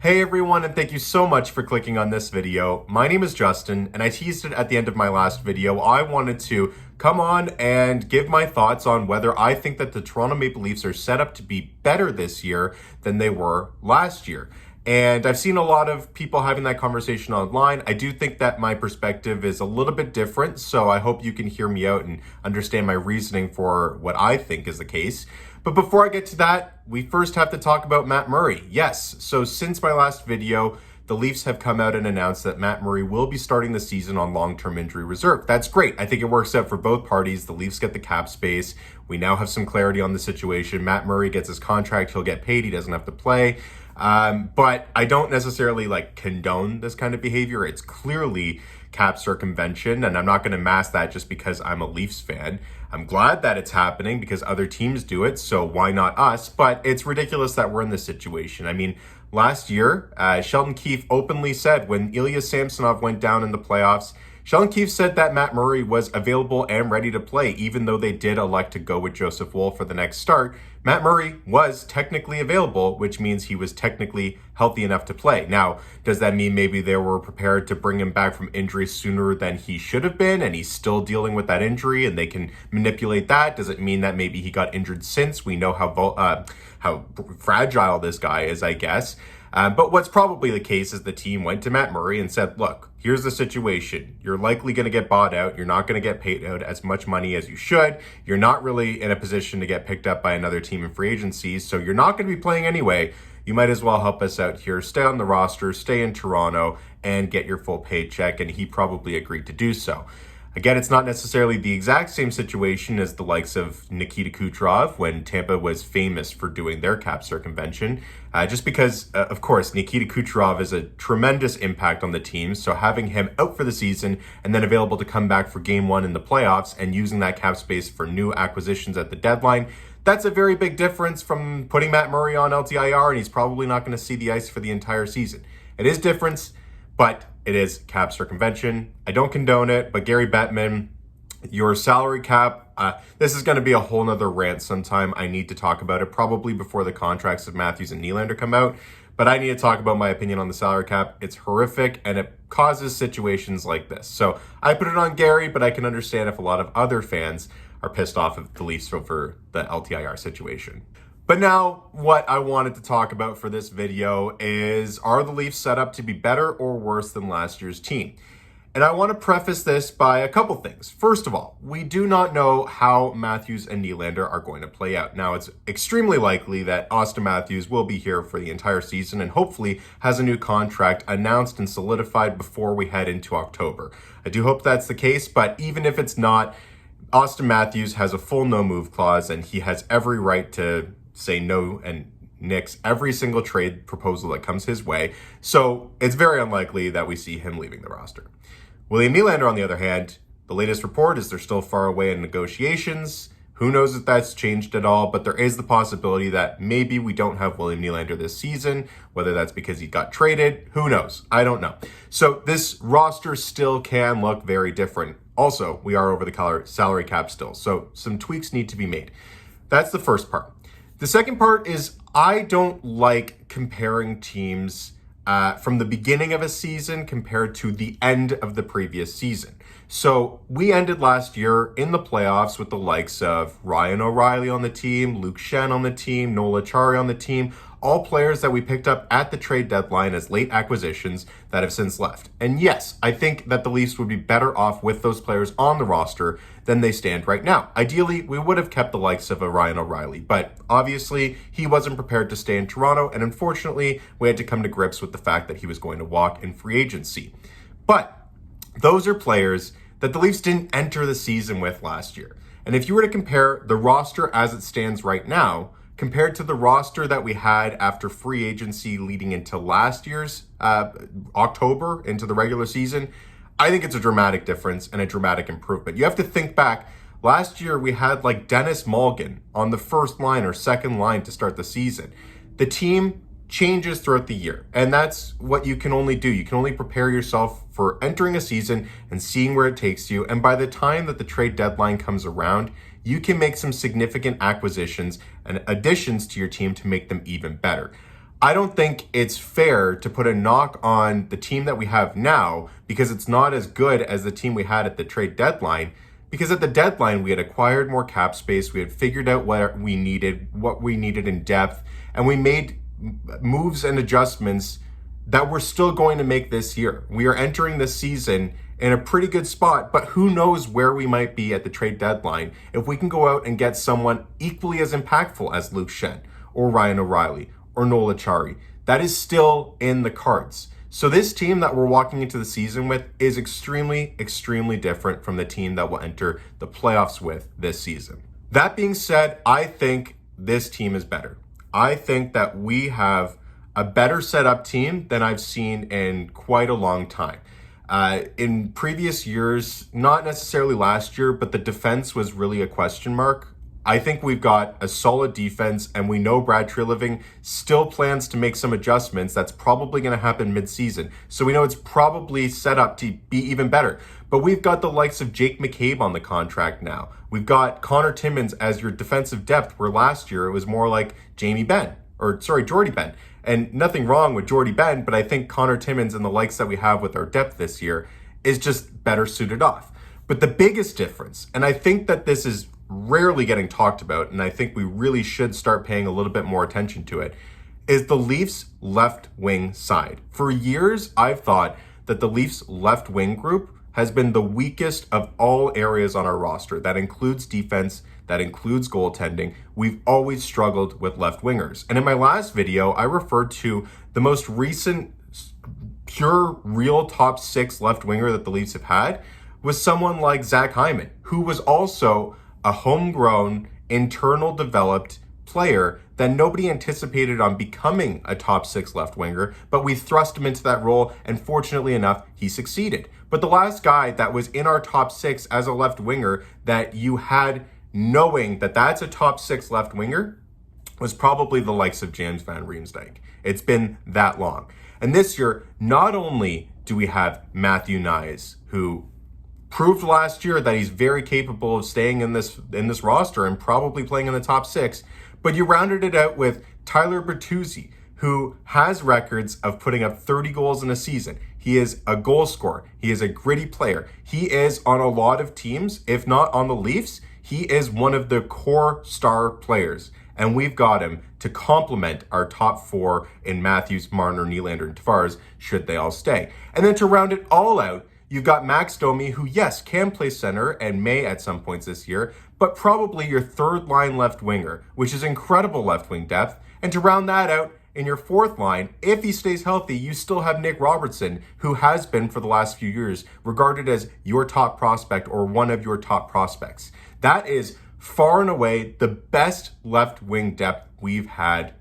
Hey everyone, and thank you so much for clicking on this video. My name is Justin, and I teased it at the end of my last video. I wanted to come on and give my thoughts on whether I think that the Toronto Maple Leafs are set up to be better this year than they were last year. And I've seen a lot of people having that conversation online. I do think that my perspective is a little bit different, so I hope you can hear me out and understand my reasoning for what I think is the case. But before I get to that, we first have to talk about Matt Murray. Yes, so since my last video, the Leafs have come out and announced that Matt Murray will be starting the season on long-term injury reserve. That's great. I think it works out for both parties. The Leafs get the cap space. We now have some clarity on the situation. Matt Murray gets his contract. He'll get paid. He doesn't have to play. But I don't necessarily condone this kind of behavior. It's clearly cap circumvention, and I'm not going to mask that just because I'm a Leafs fan. I'm glad that it's happening because other teams do it, so why not us? But it's ridiculous that we're in this situation. I mean, last year, Sheldon Keefe openly said when Ilya Samsonov went down in the playoffs, Sheldon Keefe said that Matt Murray was available and ready to play, even though they did elect to go with Joseph Woll for the next start. Matt Murray was technically available, which means he was technically healthy enough to play. Now, does that mean maybe they were prepared to bring him back from injury sooner than he should have been, and he's still dealing with that injury, and they can manipulate that? Does it mean that maybe he got injured since? We know how fragile this guy is, I guess. But what's probably the case is the team went to Matt Murray and said, look, here's the situation. You're likely going to get bought out. You're not going to get paid out as much money as you should. You're not really in a position to get picked up by another team in free agency, so you're not going to be playing anyway. You might as well help us out here. Stay on the roster, stay in Toronto, and get your full paycheck, and he probably agreed to do so. Again, it's not necessarily the exact same situation as the likes of Nikita Kucherov when Tampa was famous for doing their cap circumvention, just because, of course, Nikita Kucherov is a tremendous impact on the team, so having him out for the season and then available to come back for game one in the playoffs and using that cap space for new acquisitions at the deadline, that's a very big difference from putting Matt Murray on LTIR, and he's probably not going to see the ice for the entire season. It is different, but it is cap circumvention. I don't condone it, but Gary Bettman, your salary cap, this is going to be a whole nother rant sometime. I need to talk about it probably before the contracts of Matthews and Nylander come out, but I need to talk about my opinion on the salary cap. It's horrific, and it causes situations like this. So I put it on Gary, but I can understand if a lot of other fans are pissed off at the Leafs over the LTIR situation. But now, what I wanted to talk about for this video is, are the Leafs set up to be better or worse than last year's team? And I want to preface this by a couple things. First of all, we do not know how Matthews and Nylander are going to play out. Now, it's extremely likely that Auston Matthews will be here for the entire season and hopefully has a new contract announced and solidified before we head into October. I do hope that's the case, but even if it's not, Auston Matthews has a full no-move clause, and he has every right to say no and nix every single trade proposal that comes his way. So it's very unlikely that we see him leaving the roster. William Nylander, on the other hand, the latest report is they're still far away in negotiations. Who knows if that's changed at all, but there is the possibility that maybe we don't have William Nylander this season, whether that's because he got traded. Who knows? I don't know. So this roster still can look very different. Also, we are over the salary cap still, so some tweaks need to be made. That's the first part. The second part is I don't like comparing teams from the beginning of a season compared to the end of the previous season. So we ended last year in the playoffs with the likes of Ryan O'Reilly on the team, Luke Schenn on the team, Noel Acciari on the team, all players that we picked up at the trade deadline as late acquisitions that have since left. And yes, I think that the Leafs would be better off with those players on the roster than they stand right now. Ideally, we would have kept the likes of a Ryan O'Reilly, but obviously he wasn't prepared to stay in Toronto, and unfortunately, we had to come to grips with the fact that he was going to walk in free agency. But those are players that the Leafs didn't enter the season with last year. And if you were to compare the roster as it stands right now, compared to the roster that we had after free agency leading into last year's October into the regular season, I think it's a dramatic difference and a dramatic improvement. You have to think back. Last year, we had Dennis Mulligan on the first line or second line to start the season. The team changes throughout the year, and that's what you can only do. You can only prepare yourself for entering a season and seeing where it takes you. And by the time that the trade deadline comes around, you can make some significant acquisitions and additions to your team to make them even better. I don't think it's fair to put a knock on the team that we have now because it's not as good as the team we had at the trade deadline. Because at the deadline, we had acquired more cap space, we had figured out what we needed in depth, and we made moves and adjustments that we're still going to make this year. We are entering this season in a pretty good spot, but who knows where we might be at the trade deadline if we can go out and get someone equally as impactful as Luke Schenn or Ryan O'Reilly or Noel Acciari. That is still in the cards. So this team that we're walking into the season with is extremely, extremely different from the team that will enter the playoffs with this season. That being said, I think this team is better. I think that we have a better set up team than I've seen in quite a long time. In previous years, not necessarily last year, but the defense was really a question mark. I think we've got a solid defense, and we know Brad Treliving still plans to make some adjustments. That's probably going to happen mid-season. So we know it's probably set up to be even better. But we've got the likes of Jake McCabe on the contract now. We've got Connor Timmins as your defensive depth, where last year it was more like Jordie Benn. And nothing wrong with Jordie Benn, but I think Connor Timmins and the likes that we have with our depth this year is just better suited off. But the biggest difference, and I think that this is rarely getting talked about, and I think we really should start paying a little bit more attention to it, is the Leafs left wing side. For years, I've thought that the Leafs left wing group has been the weakest of all areas on our roster. That includes defense, that includes goaltending. We've always struggled with left wingers. And in my last video, I referred to the most recent pure, real top 6 left winger that the Leafs have had was someone like Zach Hyman, who was also a homegrown, internal developed player that nobody anticipated on becoming a top 6 left winger, but we thrust him into that role, and fortunately enough, he succeeded. But the last guy that was in our top 6 as a left winger that you had knowing that that's a top 6 left winger was probably the likes of James Van Riemsdyk. It's been that long. And this year, not only do we have Matthew Knies, who proved last year that he's very capable of staying in this roster and probably playing in the top 6, but you rounded it out with Tyler Bertuzzi, who has records of putting up 30 goals in a season. He is a goal scorer. He is a gritty player. He is on a lot of teams, if not on the Leafs, he is one of the core star players. And we've got him to complement our top 4 in Matthews, Marner, Nylander, and Tavares, should they all stay. And then to round it all out, you've got Max Domi, who, yes, can play center and may at some points this year, but probably your third line left winger, which is incredible left wing depth. And to round that out, in your fourth line, if he stays healthy, you still have Nick Robertson, who has been for the last few years regarded as your top prospect or one of your top prospects. That is far and away the best left wing depth we've had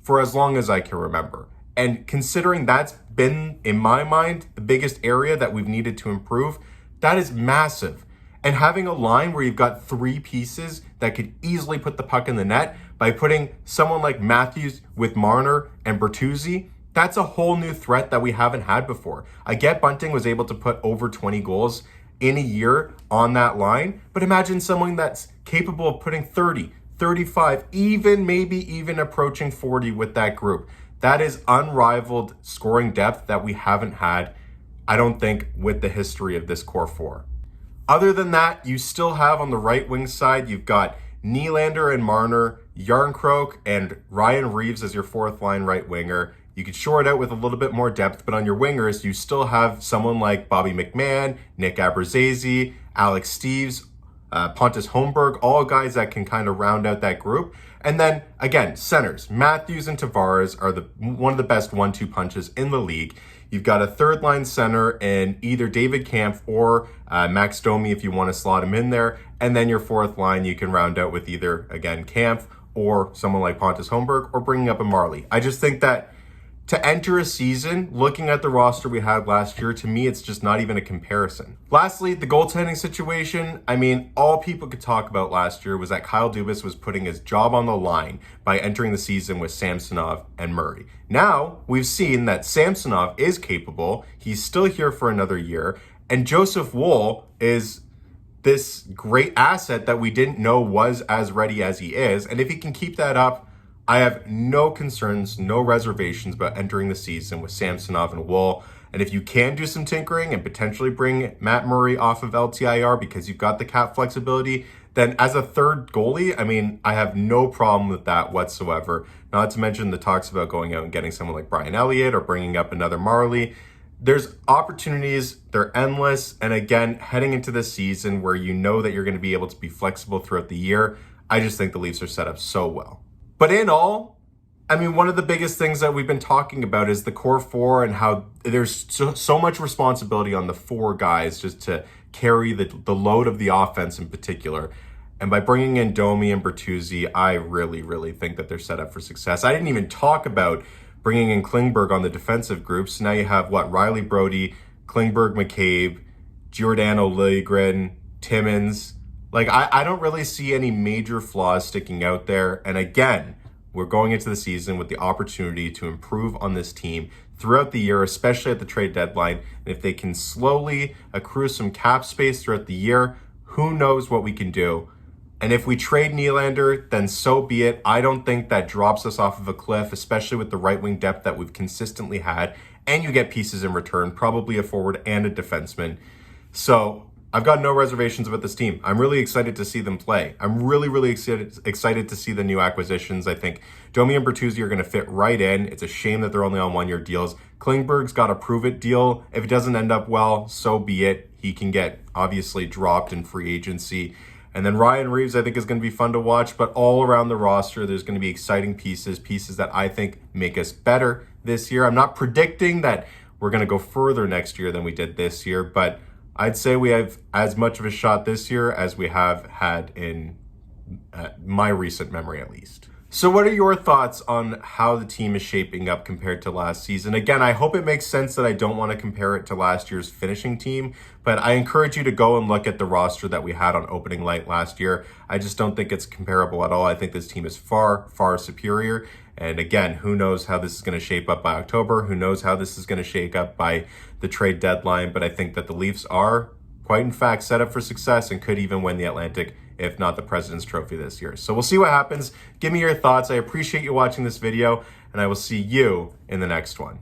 for as long as I can remember. And considering that's been, in my mind, the biggest area that we've needed to improve, that is massive. And having a line where you've got 3 pieces that could easily put the puck in the net by putting someone like Matthews with Marner and Bertuzzi, that's a whole new threat that we haven't had before. I get Bunting was able to put over 20 goals in a year on that line, but imagine someone that's capable of putting 30, 35, maybe even approaching 40 with that group. That is unrivaled scoring depth that we haven't had, I don't think, with the history of this core 4. Other than that, you still have on the right wing side, you've got Nylander and Marner, Järnkrok and Ryan Reeves as your fourth line right winger. You could shore it out with a little bit more depth, but on your wingers, you still have someone like Bobby McMahon, Nick Abruzzese, Alex Steeves, Pontus Holmberg, all guys that can kind of round out that group. And then, again, centers. Matthews and Tavares are one of the best 1-2 punches in the league. You've got a third-line center in either David Kampf or Max Domi if you want to slot him in there. And then your fourth line you can round out with either, again, Kampf or someone like Pontus Holmberg or bringing up a Marley. I just think that to enter a season, looking at the roster we had last year, to me, it's just not even a comparison. Lastly, the goaltending situation. I mean, all people could talk about last year was that Kyle Dubas was putting his job on the line by entering the season with Samsonov and Murray. Now, we've seen that Samsonov is capable. He's still here for another year. And Joseph Woll is this great asset that we didn't know was as ready as he is. And if he can keep that up, I have no concerns, no reservations about entering the season with Samsonov and Woll. And if you can do some tinkering and potentially bring Matt Murray off of LTIR because you've got the cap flexibility, then as a third goalie, I mean, I have no problem with that whatsoever. Not to mention the talks about going out and getting someone like Brian Elliott or bringing up another Marley. There's opportunities, they're endless. And again, heading into this season where you know that you're going to be able to be flexible throughout the year, I just think the Leafs are set up so well. But in all, I mean, one of the biggest things that we've been talking about is the core four and how there's so much responsibility on the four guys just to carry the load of the offense in particular. And by bringing in Domi and Bertuzzi, I really, really think that they're set up for success. I didn't even talk about bringing in Klingberg on the defensive groups. Now you have, Riley Brody, Klingberg, McCabe, Giordano Liljegren, Timmins. Like, I don't really see any major flaws sticking out there. And again, we're going into the season with the opportunity to improve on this team throughout the year, especially at the trade deadline. And if they can slowly accrue some cap space throughout the year, who knows what we can do. And if we trade Nylander, then so be it. I don't think that drops us off of a cliff, especially with the right wing depth that we've consistently had. And you get pieces in return, probably a forward and a defenseman. So I've got no reservations about this team. I'm really excited to see them play. I'm really, really excited to see the new acquisitions. I think Domi and Bertuzzi are going to fit right in. It's a shame that they're only on one-year deals. Klingberg's got a prove-it deal. If it doesn't end up well, so be it. He can get, obviously, dropped in free agency. And then Ryan Reeves, I think, is going to be fun to watch. But all around the roster, there's going to be exciting pieces that I think make us better this year. I'm not predicting that we're going to go further next year than we did this year, but I'd say we have as much of a shot this year as we have had in my recent memory, at least. So what are your thoughts on how the team is shaping up compared to last season? Again, I hope it makes sense that I don't want to compare it to last year's finishing team, but I encourage you to go and look at the roster that we had on opening night last year. I just don't think it's comparable at all. I think this team is far, far superior. And again, who knows how this is going to shape up by October? Who knows how this is going to shake up by the trade deadline? But I think that the Leafs are, quite in fact, set up for success and could even win the Atlantic, if not the President's Trophy this year. So we'll see what happens. Give me your thoughts. I appreciate you watching this video, and I will see you in the next one.